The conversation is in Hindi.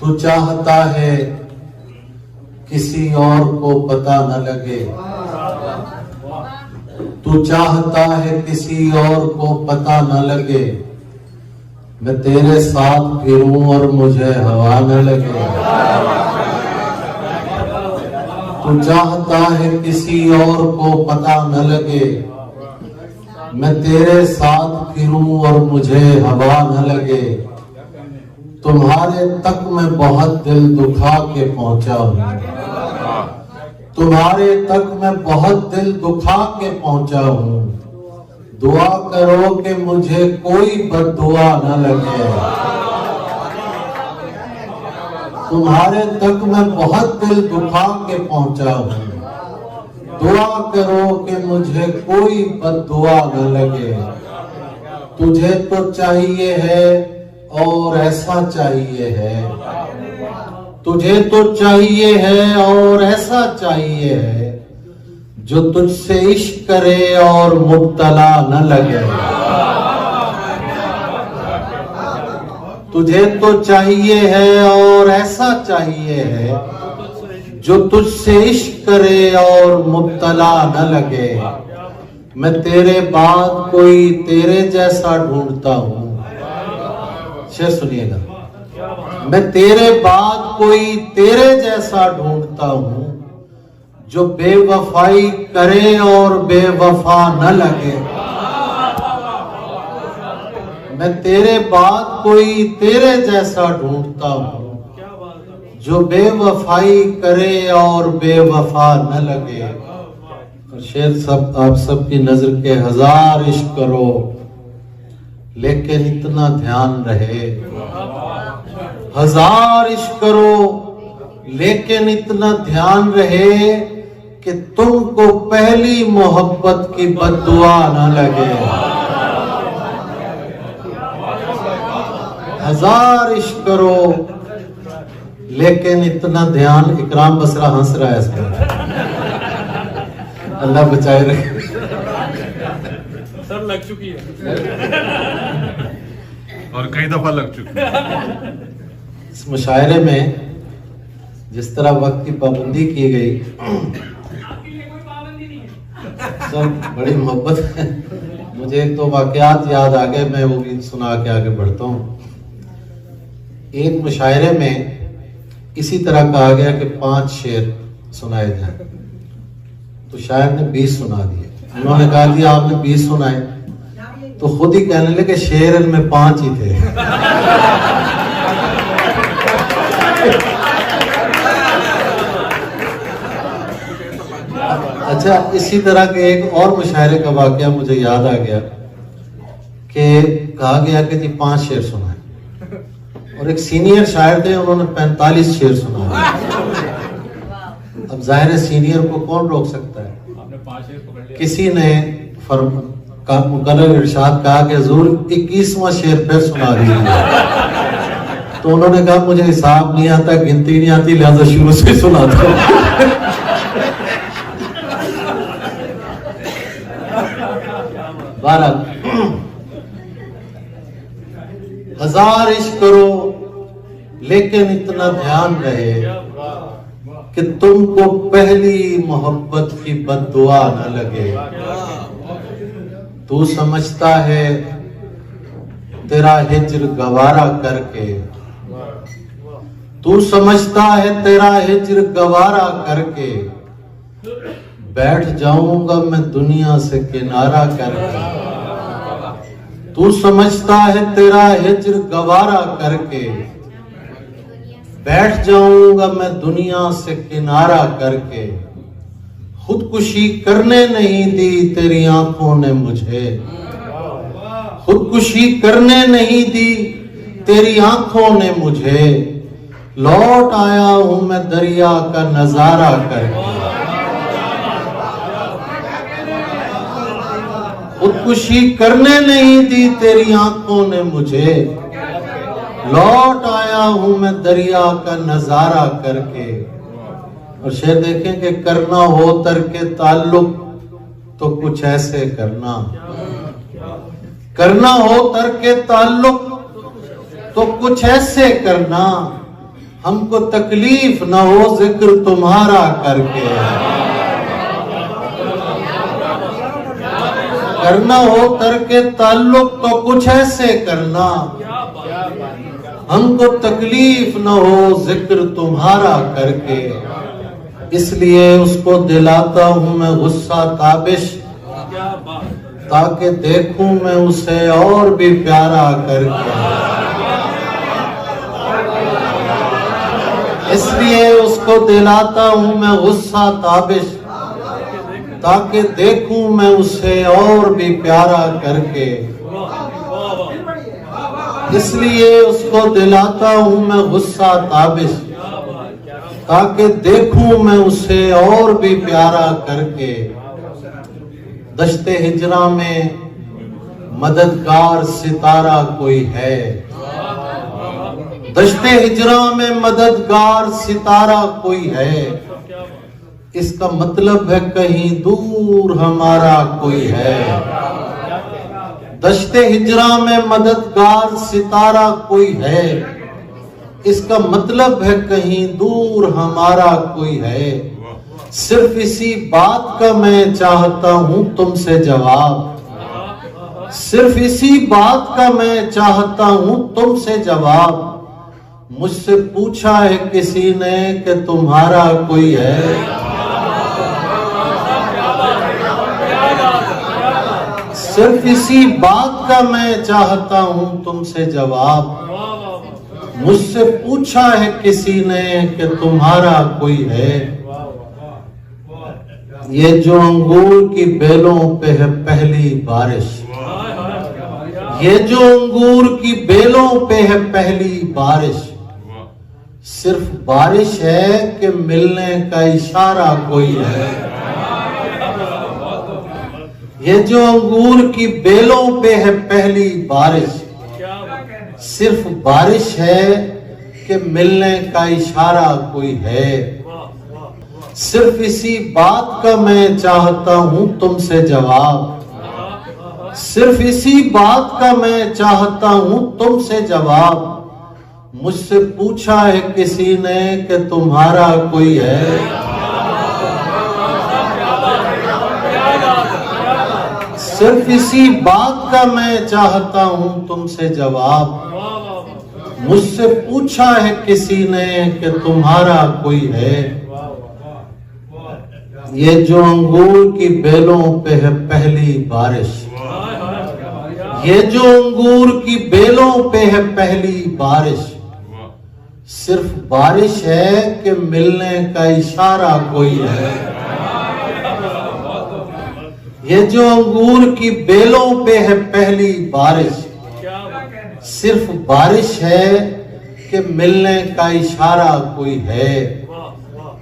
तू चाहता है किसी और को पता न लगे, तू चाहता है किसी और को पता न लगे, मैं तेरे साथ फिरूं और मुझे हवा न लगे। तू चाहता है किसी और को पता न लगे, मैं तेरे साथ फिरूं और मुझे हवा न लगे। तुम्हारे तक मैं बहुत दिल दुखा के पहुंचा हूं, तुम्हारे तक मैं बहुत दिल दुखा के पहुंचा हूं। दुआ करो कि मुझे कोई बद्दुआ न लगे। तुम्हारे तक मैं बहुत दिल दुखा के पहुंचा हूं। दुआ करो कि मुझे कोई बद्दुआ न लगे। तुझे तो चाहिए है और ऐसा चाहिए है, तुझे तो चाहिए है और ऐसा चाहिए है, जो तुझसे इश्क करे और मुब्तला न लगे। तुझे तो चाहिए है और ऐसा चाहिए है, जो तुझसे इश्क करे और मुब्तला न लगे। मैं तेरे बाद कोई तेरे जैसा ढूंढता हूँ। शेर सुनिएगा। मैं तेरे बाद कोई तेरे जैसा ढूंढता हूँ, जो बेवफाई करे और बेवफा न लगे। मैं तेरे बाद कोई तेरे जैसा ढूंढता हूँ, जो बेवफाई करे और बेवफा न लगे। और शेर सब आप सबकी नजर के हजार इश्क करो, लेकिन इतना ध्यान रहे। हजार इश्क करो लेकिन इतना ध्यान रहे कि तुमको पहली मोहब्बत की बद्दुआ न लगे। हजार इश्क करो लेकिन इतना ध्यान। इकराम बसरा हंस रहा है इसका, अल्लाह बचाए रखे। सर लग चुकी है और कई दफा लग चुकी है। इस मुशायरे में जिस तरह वक्त की पाबंदी की गई, सब बड़ी मोहब्बत है। मुझे एक दो वाकयात याद आ गए, मैं वो भी सुना के आगे बढ़ता हूँ। एक मुशायरे में इसी तरह कहा गया कि 5 शेर सुनाए जाए, तो शायर ने 20 सुना दिए। उन्होंने कहा दिया आपने 20 सुनाए, तो खुद ही कहने लगे शेर में 5 ही थे। अच्छा, इसी तरह के एक और मुशायरे का वाकया मुझे याद आ गया कि कहा गया कि जी 5 शेर सुनाए, और एक सीनियर शायर थे, उन्होंने 45 शेर सुनाए। अब जाहिर है सीनियर को कौन रोक सकता है। किसी ने मुकर्रर इरशाद कहा कि हुजूर 21वां शेर फिर सुना दीजिए। तो उन्होंने कहा मुझे हिसाब नहीं आता, गिनती नहीं आती, लिहाजा शुरू से सुना दो। बारह हजार इश्क करो लेकिन इतना ध्यान रहे कि तुमको पहली मोहब्बत की बद्दुआ न लगे। तू समझता है तेरा हिज्र गवारा करके, तू समझता है तेरा हिज्र गवारा करके, बैठ जाऊंगा मैं दुनिया से किनारा करके। तू समझता है तेरा हिज्र गवारा करके, बैठ जाऊंगा मैं दुनिया से किनारा करके। खुदकुशी करने नहीं दी तेरी आंखों ने मुझे, खुदकुशी करने नहीं दी तेरी आंखों ने मुझे। लौट आया हूं मैं दरिया का नजारा करके। खुदकुशी करने नहीं दी तेरी आंखों ने मुझे, लौट आया हूं मैं दरिया का नजारा करके। और शेर देखें कि करना हो तर्के ताल्लुक तो कुछ ऐसे करना, करना हो तर्के ताल्लुक तो कुछ ऐसे करना हमको तकलीफ न हो जिक्र तुम्हारा करके। करना हो करके ताल्लुक तो कुछ ऐसे करना हमको तकलीफ न हो जिक्र तुम्हारा करके। इसलिए उसको दिलाता हूं मैं गुस्सा ताबिश, ताकि देखूं मैं उसे और भी प्यारा करके। इसलिए उसको दिलाता हूं मैं गुस्सा ताबिश, ताकि देखूं मैं उसे और भी प्यारा करके। इसलिए उसको दिलाता हूं मैं गुस्सा ताबिश, ताकि देखूं मैं उसे और भी प्यारा करके। दश्ते हिजरा में मददगार सितारा कोई है, दश्ते हिजरा में मददगार सितारा कोई है। इसका मतलब है कहीं दूर हमारा कोई है। दश्ते हिजरा में मददगार सितारा कोई है, इसका मतलब है कहीं दूर हमारा कोई है। सिर्फ इसी बात का मैं चाहता हूं तुमसे जवाब, सिर्फ इसी बात का मैं चाहता हूं तुमसे जवाब। मुझसे पूछा है किसी ने कि तुम्हारा कोई है, सिर्फ इसी बात का मैं चाहता हूं तुमसे जवाब। मुझसे पूछा है किसी ने कि तुम्हारा कोई है। ये जो अंगूर की बेलों पे है पहली बारिश, ये जो अंगूर की बेलों पे है पहली बारिश, सिर्फ बारिश है कि मिलने का इशारा कोई है। ये जो अंगूर की बेलों पे है पहली बारिश, सिर्फ बारिश है कि मिलने का इशारा कोई है। सिर्फ इसी बात का मैं चाहता हूं तुमसे जवाब, सिर्फ इसी बात का मैं चाहता हूं तुमसे जवाब। मुझसे पूछा है किसी ने कि तुम्हारा कोई है, सिर्फ इसी बात का मैं चाहता हूं तुमसे जवाब। मुझसे पूछा है किसी ने कि तुम्हारा कोई है। ये जो अंगूर की बेलों पे है पहली बारिश, ये जो अंगूर की बेलों पे है पहली बारिश, सिर्फ बारिश है कि मिलने का इशारा कोई है। ये जो अंगूर की बेलों पे है पहली बारिश, सिर्फ बारिश है कि मिलने का इशारा कोई है।